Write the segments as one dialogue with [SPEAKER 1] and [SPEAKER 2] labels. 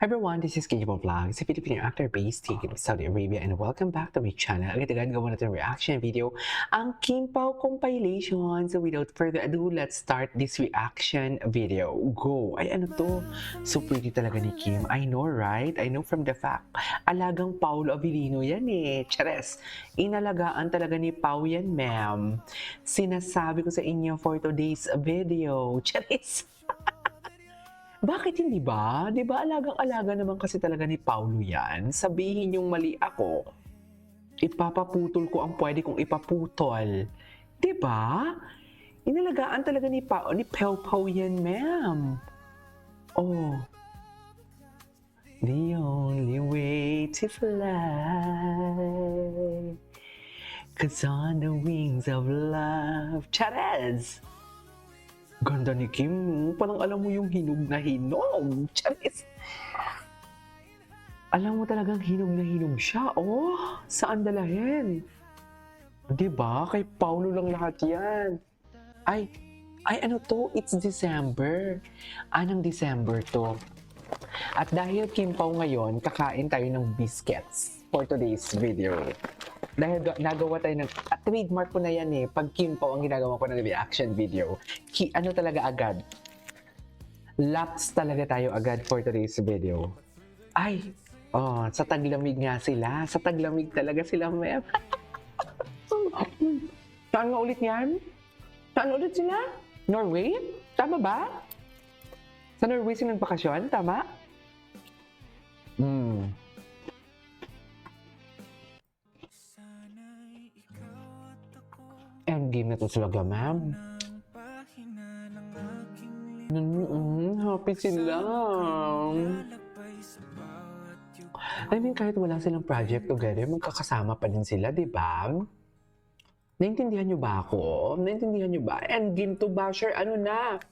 [SPEAKER 1] Hi everyone, this is Gable Vlogs, a Filipino actor based in Saudi Arabia, and welcome back to my channel. Agad-agad gawa natin reaction video, ang Kim Pao compilation. So without further ado, let's start this reaction video. Go! Ay ano to? So pretty talaga ni Kim. I know, right? I know from the fact. Alagang Paulo Avellino yan eh. Chares! Inalagaan talaga ni Pao yan, ma'am. Sinasabi ko sa inyo for today's video. Chares! Bakit hindi ba? Di ba alagang-alaga naman kasi talaga ni Paulo yan? Sabihin yung mali ako, ipapaputol ko ang pwede kong ipaputol. Di ba? Inalagaan talaga ni Pau Pau yan, ma'am. Oh. The only way to fly, 'cause on the wings of love. Charez! Ganda ni Kim, parang alam mo yung hinog na hinog. Charis. Alam mo talagang hinog na hinog siya. Oh, saan dalahin? Diba? Kay Paulo lang lahat yan. Ay ano to? It's December. Anong December to? At dahil Kim Pao ngayon, kakain tayo ng biscuits for today's video. Dahil nagawa tayo ng, trademark ko na yan eh, pag Kim Pao ang ginagawa ko ng reaction video. Ano talaga agad? Laps talaga tayo agad for today's video. Ay, oh, sa taglamig nga sila. Sa taglamig talaga sila, ma'am. Saan nga ulit yan? Saan ulit sila? Norway? Tama ba? Sa Norway silang bakasyon? Tama? Endgame na to talaga, ma'am. Happy sila. I mean, kahit wala silang project together, magkakasama pa din sila, di ba? Naintindihan nyo ba ako? Naintindihan nyo ba? Endgame to basher, ano na?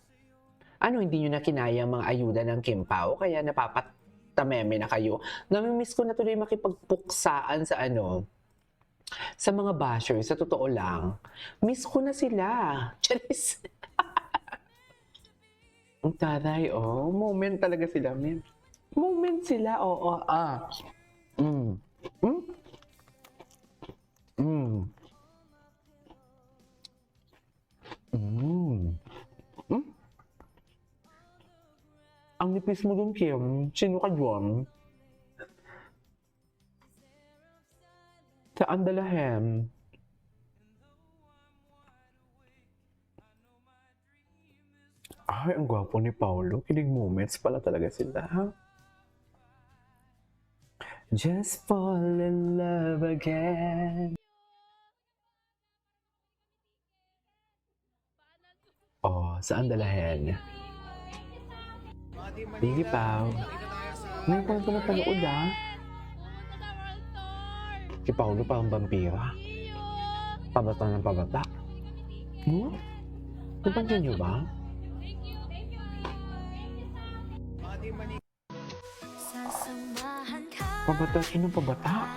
[SPEAKER 1] Ano, hindi nyo na kinaya mga ayuda ng Kim Pao? Kaya napapatameme na kayo. Namimiss ko na tuloy makipagpuksaan sa sa mga bashers, sa totoo lang. Miss ko na sila. Charis. Ang taray, oh. Moment talaga sila, men. Moment sila, oo. Ang nipis mo dun, Kim. Sino ka dyan? Saan dalahem? Ay, ang gwapo ni Paulo. Kilig moments pala talaga sila, ha? Just fall in love again. Oh, saan dalahen? Sige, Pao. Ngayon ko na panood, ah. Si Paulo parang vampira. Pabata ng pabata. Napansin niyo ba? Pabata siya ng pabata.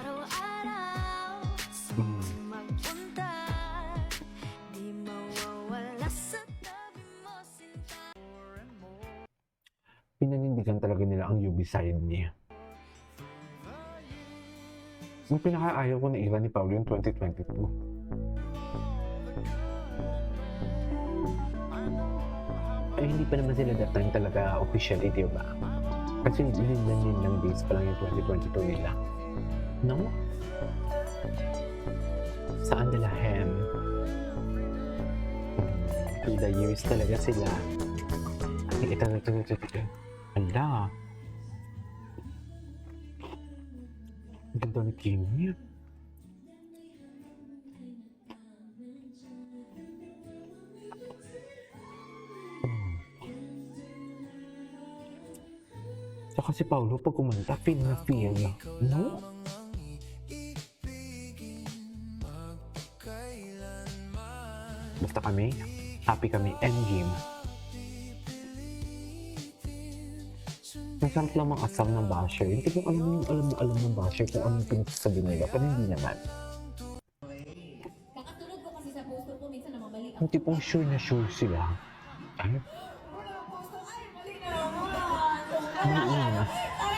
[SPEAKER 1] Pinanindigan talaga nila ang UB side niya. Yung pinaka-ayaw ko na era ni Paulo yung 2022. Ay, hindi pa naman sila that time talaga official, di ba? Kasi lang days pa lang yung 2022 nila. No? Saan dalahem? Through the years talaga sila. Ito. Ala. Ganda ni Kim niya. Saka si Paulo pag kumanta, feel na feel. No? Basta kami, happy kami, endgame. Masarap lang mga asam ng basher. Hindi ko alam ng basher kung anong pinagsasabi nila. Pero hindi naman. Yung tipong sure na sure sila. Ay?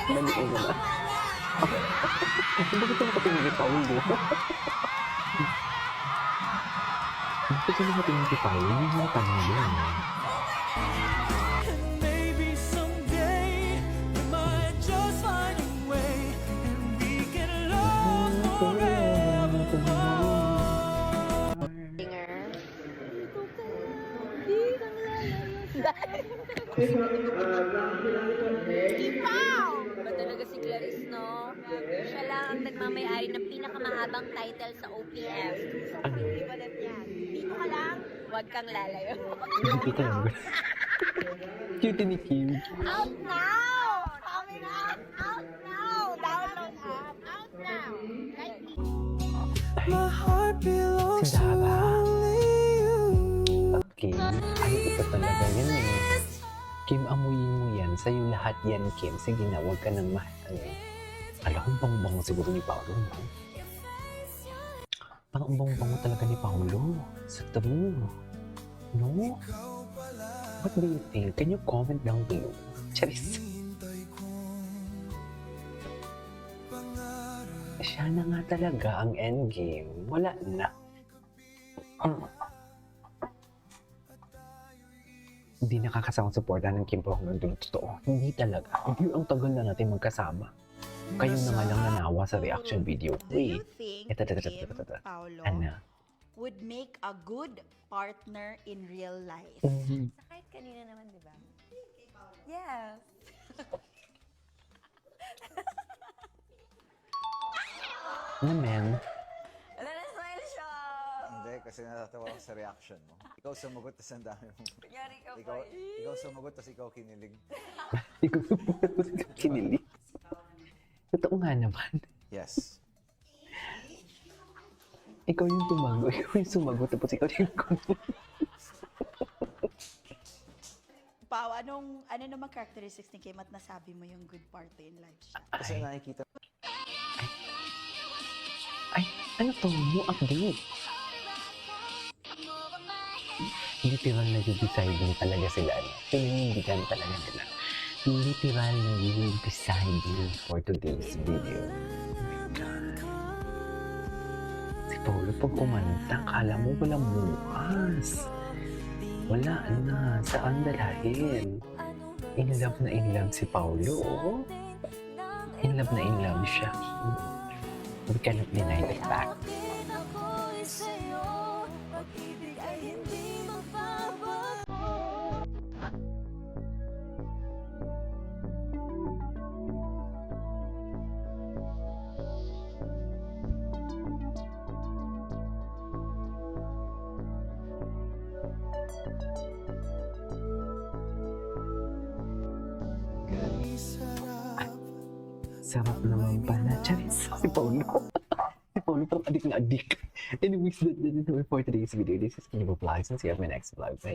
[SPEAKER 1] Baliin mo na. Bakit ka nakatingin kay Paulo? Bakit ka nakatingin kay Paulo? Hindi mo tanong yun.
[SPEAKER 2] Maybe someday we might just find a way and we can love forevermore.
[SPEAKER 3] Singer. Ipaw! Ba talaga si Clarice, no? Siya lang ang nagmamayari ng pinakamahabang title sa OPM.
[SPEAKER 1] Ano?
[SPEAKER 3] Hindi ba na yan? Dito ka lang, huwag kang lalayo.
[SPEAKER 1] Hindi ko lang. Cute ni Kim.
[SPEAKER 3] Out now! Coming out! Out now! Download app! Out now! Like
[SPEAKER 2] My heart belongs to
[SPEAKER 1] Sindaba.
[SPEAKER 2] only you.
[SPEAKER 1] Kim, ay ito talaga yan eh. Kim, amuyin mo yan. Sa'yo lahat yan, Kim. Sige na, huwag ka nang alam ko, bang-bango siguro ni Paolo, no? Parang bang-bango talaga ni Paolo. Sa true. No? What do you think? Can you comment down below? Charis. Siya na nga talaga ang endgame. Wala na. Hindi nakakasama suporta ng Kim Pao hanggang dulo. Totoo. Hindi talaga. Hindi ang tagal na natin magkasama. Kayo na nga lang nanawa sa reaction video.
[SPEAKER 4] Do you
[SPEAKER 1] Wait.
[SPEAKER 4] think
[SPEAKER 1] Ito.
[SPEAKER 4] Kim, Paolo,
[SPEAKER 1] Ano?
[SPEAKER 4] would make a good partner in real life?
[SPEAKER 3] kahit kanina naman, di ba? Yes.
[SPEAKER 1] Ano, men?
[SPEAKER 3] Wala na smile siya.
[SPEAKER 5] Hindi, kasi natatawa ako sa reaction mo. Ikaw sumagot, tas ang dami mo.
[SPEAKER 3] Yari ka
[SPEAKER 5] Ikaw, ikaw sumagot, tas ikaw kinilig.
[SPEAKER 1] Ikaw kinilig. Totoo nga naman.
[SPEAKER 5] Yes.
[SPEAKER 1] Ikaw yung tumago. Ikaw yung sumagot. Tapos ikaw yung kumagot.
[SPEAKER 4] Pao, ano naman characteristics ni Kim at nasabi mo yung good partner in life siya?
[SPEAKER 5] Kasi nakikita
[SPEAKER 1] Ay, ano to? New update. Literal na deciding talaga sila. Pinindigan talaga nila. Literal na deciding for today's video. Si Paulo pag kumanta, kala mo walang bukas. Wala na. Saan dalahin? In love si Paulo. Oh. In love siya. We cannot deny the fact. Sarap naman pala. Charis, si Paulo. Si Paulo parang adik na adik. Anyways, that's it for today's video. This is Kim Vlogs and see you on my next vlog. Bye.